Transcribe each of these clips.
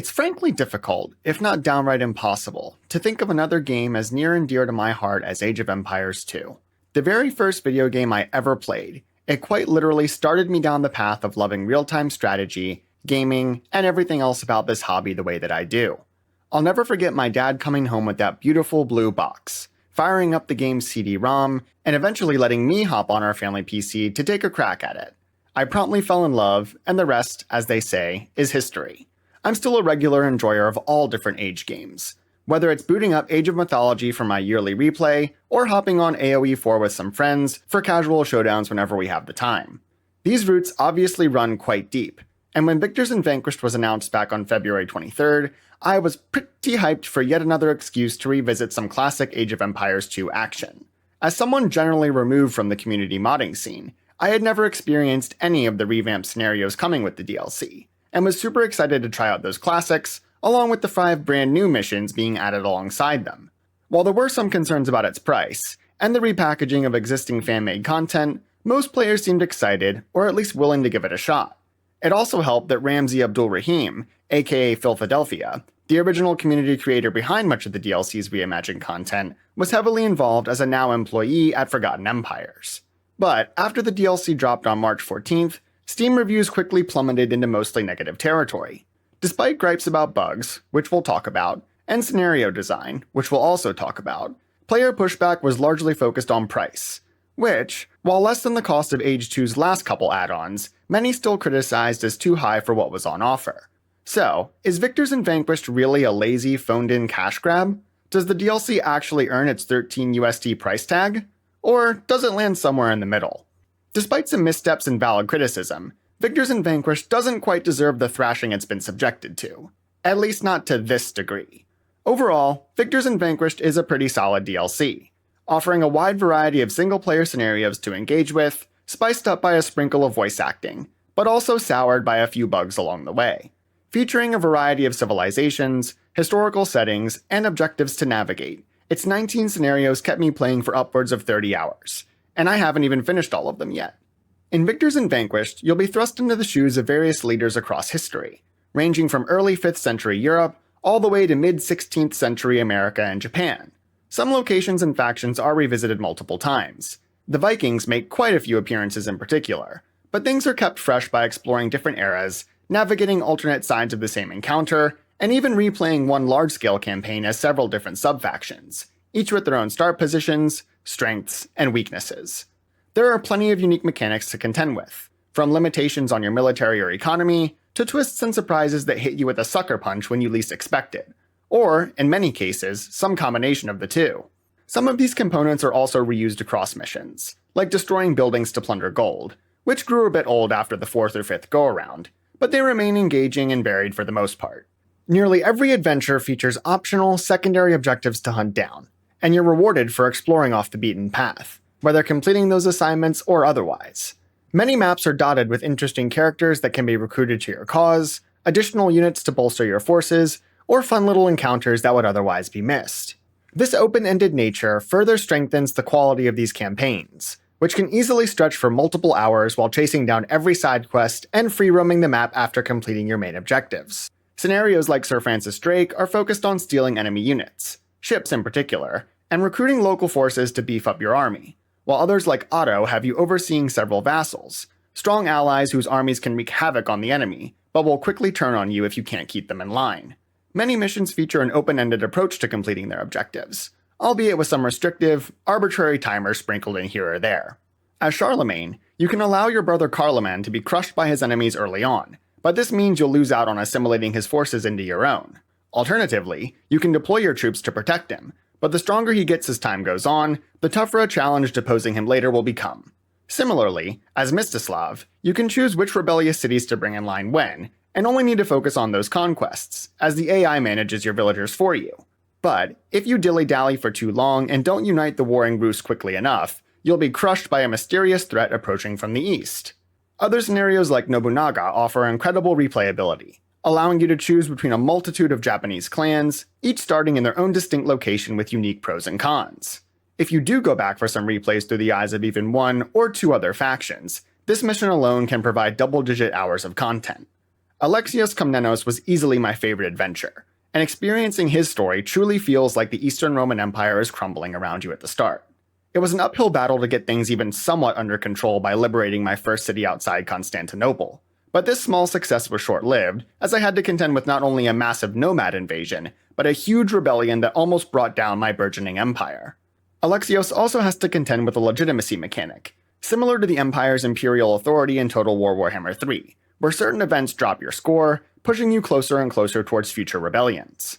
It's frankly difficult, if not downright impossible, to think of another game as near and dear to my heart as Age of Empires 2. The very first video game I ever played, it quite literally started me down the path of loving real-time strategy, gaming, and everything else about this hobby the way that I do. I'll never forget my dad coming home with that beautiful blue box, firing up the game's CD-ROM, and eventually letting me hop on our family PC to take a crack at it. I promptly fell in love, and the rest, as they say, is history. I'm still a regular enjoyer of all different Age games, whether it's booting up Age of Mythology for my yearly replay, or hopping on AoE 4 with some friends for casual showdowns whenever we have the time. These roots obviously run quite deep, and when Victors and Vanquished was announced back on February 23rd, I was pretty hyped for yet another excuse to revisit some classic Age of Empires 2 action. As someone generally removed from the community modding scene, I had never experienced any of the revamped scenarios coming with the DLC, and was super excited to try out those classics, along with the 5 brand new missions being added alongside them. While there were some concerns about its price, and the repackaging of existing fan-made content, most players seemed excited, or at least willing to give it a shot. It also helped that Ramsey Abdul Rahim, aka Philadelphia, the original community creator behind much of the DLC's reimagined content, was heavily involved as a now employee at Forgotten Empires. But after the DLC dropped on March 14th, Steam reviews quickly plummeted into mostly negative territory. Despite gripes about bugs, which we'll talk about, and scenario design, which we'll also talk about, player pushback was largely focused on price, which, while less than the cost of Age 2's last couple add-ons, many still criticized as too high for what was on offer. So, is Victors and Vanquished really a lazy, phoned-in cash grab? Does the DLC actually earn its 13 USD price tag? Or does it land somewhere in the middle? Despite some missteps and valid criticism, Victors and Vanquished doesn't quite deserve the thrashing it's been subjected to. At least not to this degree. Overall, Victors and Vanquished is a pretty solid DLC, offering a wide variety of single-player scenarios to engage with, spiced up by a sprinkle of voice acting, but also soured by a few bugs along the way. Featuring a variety of civilizations, historical settings, and objectives to navigate, its 19 scenarios kept me playing for upwards of 30 hours, and I haven't even finished all of them yet. In Victors and Vanquished, you'll be thrust into the shoes of various leaders across history, ranging from early 5th century Europe all the way to mid-16th century America and Japan. Some locations and factions are revisited multiple times. The Vikings make quite a few appearances in particular, but things are kept fresh by exploring different eras, navigating alternate sides of the same encounter, and even replaying one large-scale campaign as several different sub-factions, each with their own start positions, strengths, and weaknesses. There are plenty of unique mechanics to contend with, from limitations on your military or economy, to twists and surprises that hit you with a sucker punch when you least expect it, or, in many cases, some combination of the two. Some of these components are also reused across missions, like destroying buildings to plunder gold, which grew a bit old after the 4th or 5th go-around, but they remain engaging and varied for the most part. Nearly every adventure features optional, secondary objectives to hunt down, and you're rewarded for exploring off the beaten path, whether completing those assignments or otherwise. Many maps are dotted with interesting characters that can be recruited to your cause, additional units to bolster your forces, or fun little encounters that would otherwise be missed. This open-ended nature further strengthens the quality of these campaigns, which can easily stretch for multiple hours while chasing down every side quest and free-roaming the map after completing your main objectives. Scenarios like Sir Francis Drake are focused on stealing enemy units, ships in particular, and recruiting local forces to beef up your army, while others like Otto have you overseeing several vassals, strong allies whose armies can wreak havoc on the enemy, but will quickly turn on you if you can't keep them in line. Many missions feature an open-ended approach to completing their objectives, albeit with some restrictive, arbitrary timers sprinkled in here or there. As Charlemagne, you can allow your brother Carloman to be crushed by his enemies early on, but this means you'll lose out on assimilating his forces into your own. Alternatively, you can deploy your troops to protect him, but the stronger he gets as time goes on, the tougher a challenge deposing him later will become. Similarly, as Mstislav, you can choose which rebellious cities to bring in line when, and only need to focus on those conquests, as the AI manages your villagers for you. But, if you dilly-dally for too long and don't unite the warring Rus quickly enough, you'll be crushed by a mysterious threat approaching from the east. Other scenarios like Nobunaga offer incredible replayability, allowing you to choose between a multitude of Japanese clans, each starting in their own distinct location with unique pros and cons. If you do go back for some replays through the eyes of even one or two other factions, this mission alone can provide double-digit hours of content. Alexios Komnenos was easily my favorite adventure, and experiencing his story truly feels like the Eastern Roman Empire is crumbling around you at the start. It was an uphill battle to get things even somewhat under control by liberating my first city outside Constantinople, but this small success was short-lived, as I had to contend with not only a massive nomad invasion, but a huge rebellion that almost brought down my burgeoning empire. Alexios also has to contend with a legitimacy mechanic, similar to the Empire's imperial authority in Total War Warhammer 3, where certain events drop your score, pushing you closer and closer towards future rebellions.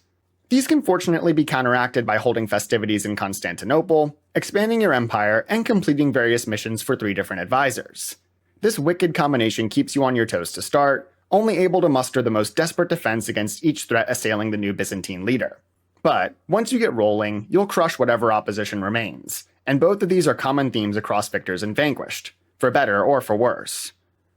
These can fortunately be counteracted by holding festivities in Constantinople, expanding your empire, and completing various missions for 3 different advisors. This wicked combination keeps you on your toes to start, only able to muster the most desperate defense against each threat assailing the new Byzantine leader. But once you get rolling, you'll crush whatever opposition remains, and both of these are common themes across Victors and Vanquished, for better or for worse.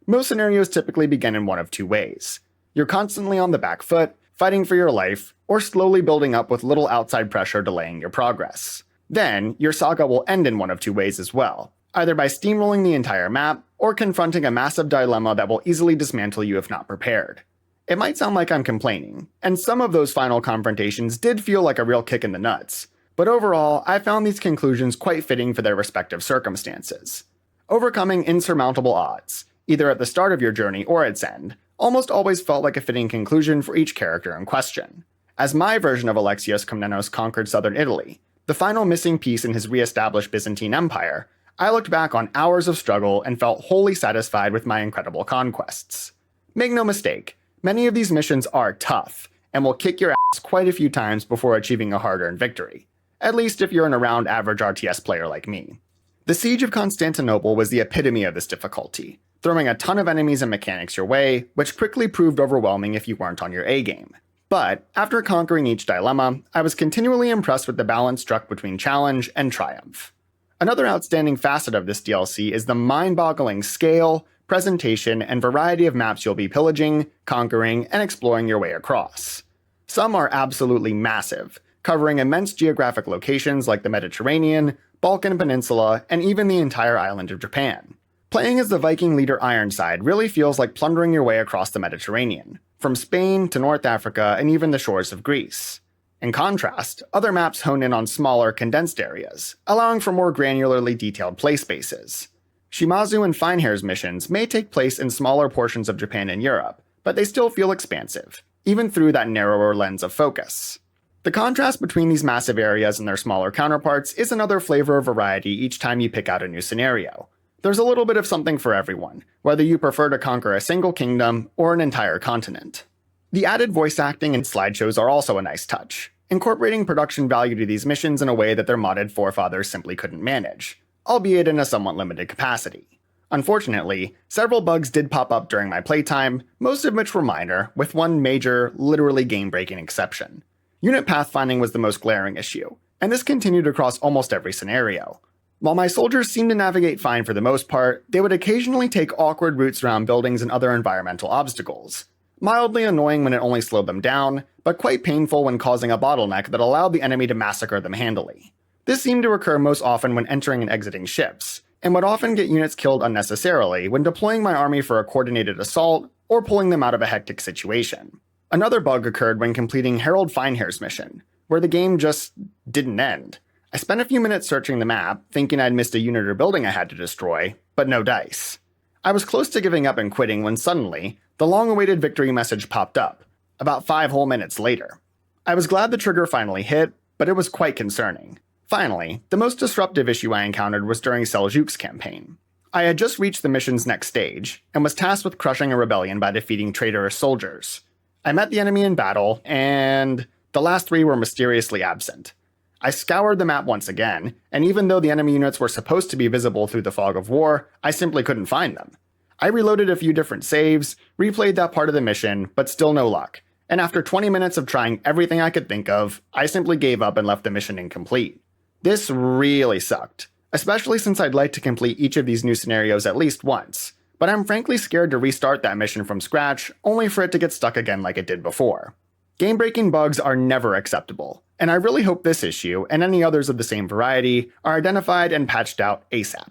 Most scenarios typically begin in one of 2 ways. You're constantly on the back foot, fighting for your life, or slowly building up with little outside pressure delaying your progress. Then, your saga will end in one of 2 ways as well, either by steamrolling the entire map, or confronting a massive dilemma that will easily dismantle you if not prepared. It might sound like I'm complaining, and some of those final confrontations did feel like a real kick in the nuts, but overall, I found these conclusions quite fitting for their respective circumstances. Overcoming insurmountable odds, either at the start of your journey or its end, almost always felt like a fitting conclusion for each character in question. As my version of Alexios Komnenos conquered southern Italy, the final missing piece in his re-established Byzantine Empire, I looked back on hours of struggle and felt wholly satisfied with my incredible conquests. Make no mistake, many of these missions are tough, and will kick your ass quite a few times before achieving a hard-earned victory, at least if you're an around average RTS player like me. The Siege of Constantinople was the epitome of this difficulty, throwing a ton of enemies and mechanics your way, which quickly proved overwhelming if you weren't on your A-game. But, after conquering each dilemma, I was continually impressed with the balance struck between challenge and triumph. Another outstanding facet of this DLC is the mind-boggling scale, presentation, and variety of maps you'll be pillaging, conquering, and exploring your way across. Some are absolutely massive, covering immense geographic locations like the Mediterranean, Balkan Peninsula, and even the entire island of Japan. Playing as the Viking leader Ironside really feels like plundering your way across the Mediterranean, from Spain to North Africa and even the shores of Greece. In contrast, other maps hone in on smaller, condensed areas, allowing for more granularly detailed play spaces. Shimazu and Finehair's missions may take place in smaller portions of Japan and Europe, but they still feel expansive, even through that narrower lens of focus. The contrast between these massive areas and their smaller counterparts is another flavor of variety each time you pick out a new scenario. There's a little bit of something for everyone, whether you prefer to conquer a single kingdom or an entire continent. The added voice acting and slideshows are also a nice touch, incorporating production value to these missions in a way that their modded forefathers simply couldn't manage, albeit in a somewhat limited capacity. Unfortunately, several bugs did pop up during my playtime, most of which were minor, with one major, literally game-breaking exception. Unit pathfinding was the most glaring issue, and this continued across almost every scenario. While my soldiers seemed to navigate fine for the most part, they would occasionally take awkward routes around buildings and other environmental obstacles. Mildly annoying when it only slowed them down, but quite painful when causing a bottleneck that allowed the enemy to massacre them handily. This seemed to occur most often when entering and exiting ships, and would often get units killed unnecessarily when deploying my army for a coordinated assault or pulling them out of a hectic situation. Another bug occurred when completing Harold Finehair's mission, where the game just didn't end. I spent a few minutes searching the map, thinking I'd missed a unit or building I had to destroy, but no dice. I was close to giving up and quitting when suddenly, the long-awaited victory message popped up, about 5 whole minutes later. I was glad the trigger finally hit, but it was quite concerning. Finally, the most disruptive issue I encountered was during Seljuk campaign. I had just reached the mission's next stage, and was tasked with crushing a rebellion by defeating traitorous soldiers. I met the enemy in battle, and the last 3 were mysteriously absent. I scoured the map once again, and even though the enemy units were supposed to be visible through the fog of war, I simply couldn't find them. I reloaded a few different saves, replayed that part of the mission, but still no luck, and after 20 minutes of trying everything I could think of, I simply gave up and left the mission incomplete. This really sucked, especially since I'd like to complete each of these new scenarios at least once, but I'm frankly scared to restart that mission from scratch, only for it to get stuck again like it did before. Game-breaking bugs are never acceptable, and I really hope this issue, and any others of the same variety, are identified and patched out ASAP.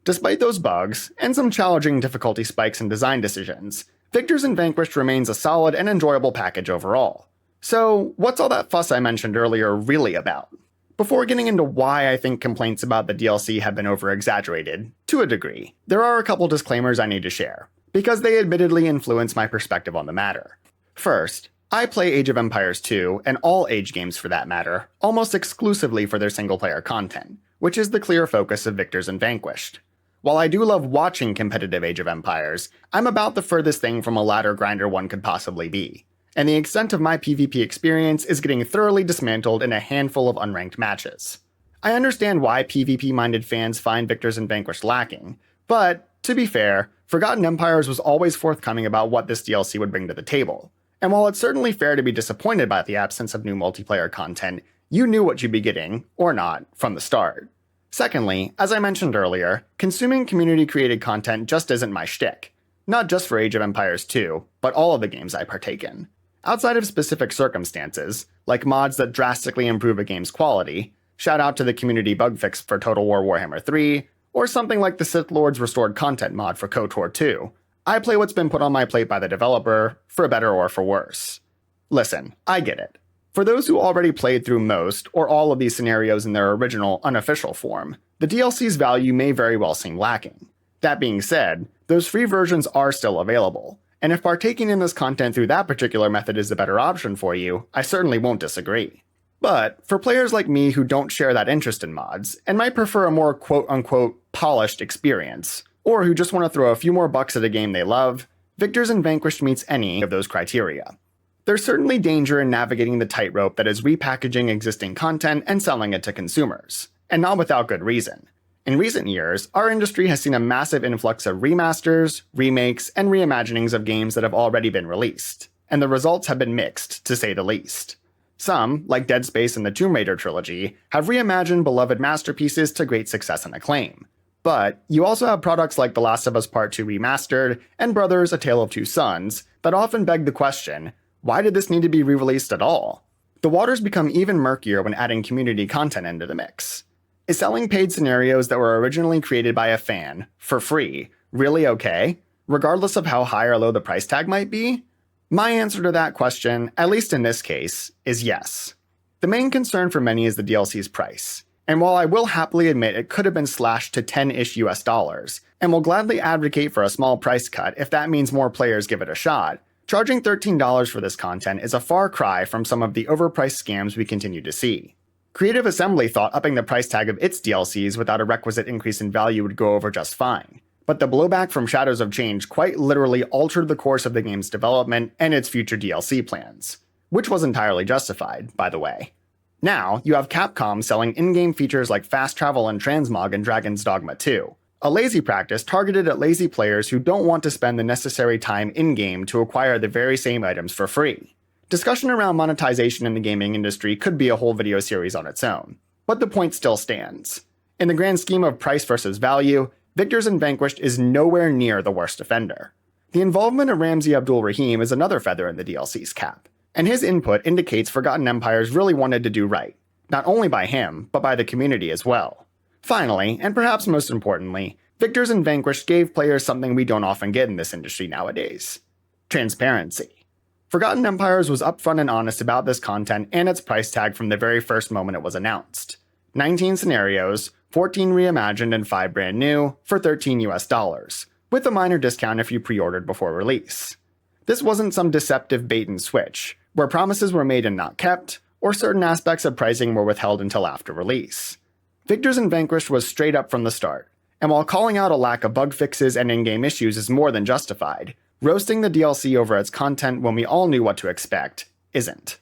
Despite those bugs, and some challenging difficulty spikes and design decisions, Victors and Vanquished remains a solid and enjoyable package overall. So, what's all that fuss I mentioned earlier really about? Before getting into why I think complaints about the DLC have been over-exaggerated, to a degree, there are a couple disclaimers I need to share, because they admittedly influence my perspective on the matter. First, I play Age of Empires 2, and all Age games for that matter, almost exclusively for their single-player content, which is the clear focus of Victors and Vanquished. While I do love watching competitive Age of Empires, I'm about the furthest thing from a ladder grinder one could possibly be, and the extent of my PvP experience is getting thoroughly dismantled in a handful of unranked matches. I understand why PvP-minded fans find Victors and Vanquished lacking, but, to be fair, Forgotten Empires was always forthcoming about what this DLC would bring to the table. And while it's certainly fair to be disappointed by the absence of new multiplayer content, you knew what you'd be getting, or not, from the start. Secondly, as I mentioned earlier, consuming community-created content just isn't my shtick. Not just for Age of Empires 2, but all of the games I partake in. Outside of specific circumstances, like mods that drastically improve a game's quality, shout out to the community bug fix for Total War Warhammer 3, or something like the Sith Lord's Restored Content mod for KOTOR 2, I play what's been put on my plate by the developer, for better or for worse. Listen, I get it. For those who already played through most, or all of these scenarios in their original, unofficial form, the DLC's value may very well seem lacking. That being said, those free versions are still available, and if partaking in this content through that particular method is the better option for you, I certainly won't disagree. But, for players like me who don't share that interest in mods, and might prefer a more quote-unquote polished experience, or who just want to throw a few more bucks at a game they love, Victors and Vanquished meets any of those criteria. There's certainly danger in navigating the tightrope that is repackaging existing content and selling it to consumers, and not without good reason. In recent years, our industry has seen a massive influx of remasters, remakes, and reimaginings of games that have already been released, and the results have been mixed, to say the least. Some, like Dead Space and the Tomb Raider trilogy, have reimagined beloved masterpieces to great success and acclaim. But you also have products like The Last of Us Part 2 Remastered and Brothers: A Tale of Two Sons that often beg the question, why did this need to be re-released at all? The waters become even murkier when adding community content into the mix. Is selling paid scenarios that were originally created by a fan, for free, really okay, regardless of how high or low the price tag might be? My answer to that question, at least in this case, is yes. The main concern for many is the DLC's price. And while I will happily admit it could have been slashed to 10-ish US dollars, and will gladly advocate for a small price cut if that means more players give it a shot, charging $13 for this content is a far cry from some of the overpriced scams we continue to see. Creative Assembly thought upping the price tag of its DLCs without a requisite increase in value would go over just fine, but the blowback from Shadows of Change quite literally altered the course of the game's development and its future DLC plans, which was entirely justified, by the way. Now, you have Capcom selling in-game features like fast travel and transmog in Dragon's Dogma 2, a lazy practice targeted at lazy players who don't want to spend the necessary time in-game to acquire the very same items for free. Discussion around monetization in the gaming industry could be a whole video series on its own, but the point still stands. In the grand scheme of price versus value, Victors and Vanquished is nowhere near the worst offender. The involvement of Ramzi Abdul Rahim is another feather in the DLC's cap, and his input indicates Forgotten Empires really wanted to do right, not only by him, but by the community as well. Finally, and perhaps most importantly, Victors and Vanquished gave players something we don't often get in this industry nowadays: transparency. Forgotten Empires was upfront and honest about this content and its price tag from the very first moment it was announced. 19 scenarios, 14 reimagined and 5 brand new, for $13 US, with a minor discount if you pre-ordered before release. This wasn't some deceptive bait and switch, where promises were made and not kept, or certain aspects of pricing were withheld until after release. Victors and Vanquished was straight up from the start, and while calling out a lack of bug fixes and in-game issues is more than justified, roasting the DLC over its content when we all knew what to expect isn't.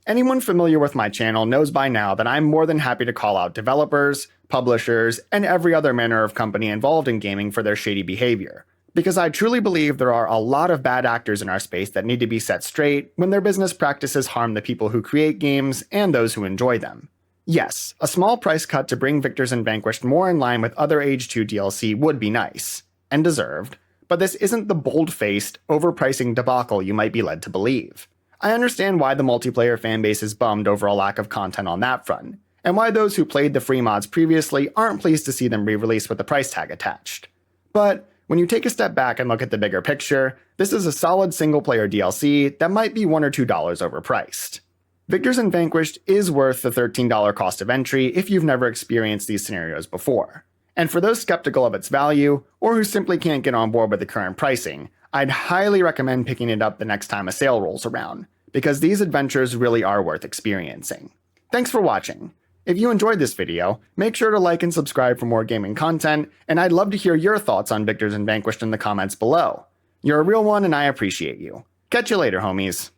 Anyone familiar with my channel knows by now that I'm more than happy to call out developers, publishers, and every other manner of company involved in gaming for their shady behavior, because I truly believe there are a lot of bad actors in our space that need to be set straight when their business practices harm the people who create games and those who enjoy them. Yes, a small price cut to bring Victors and Vanquished more in line with other Age 2 DLC would be nice, and deserved, but this isn't the bold-faced, overpricing debacle you might be led to believe. I understand why the multiplayer fanbase is bummed over a lack of content on that front, and why those who played the free mods previously aren't pleased to see them re-released with the price tag attached. But When you take a step back and look at the bigger picture, this is a solid single-player DLC that might be $1 or $2 overpriced. Victors and Vanquished is worth the $13 cost of entry if you've never experienced these scenarios before. And for those skeptical of its value, or who simply can't get on board with the current pricing, I'd highly recommend picking it up the next time a sale rolls around, because these adventures really are worth experiencing. Thanks for watching. If you enjoyed this video, make sure to like and subscribe for more gaming content, and I'd love to hear your thoughts on Victors and Vanquished in the comments below. You're a real one and I appreciate you. Catch you later, homies.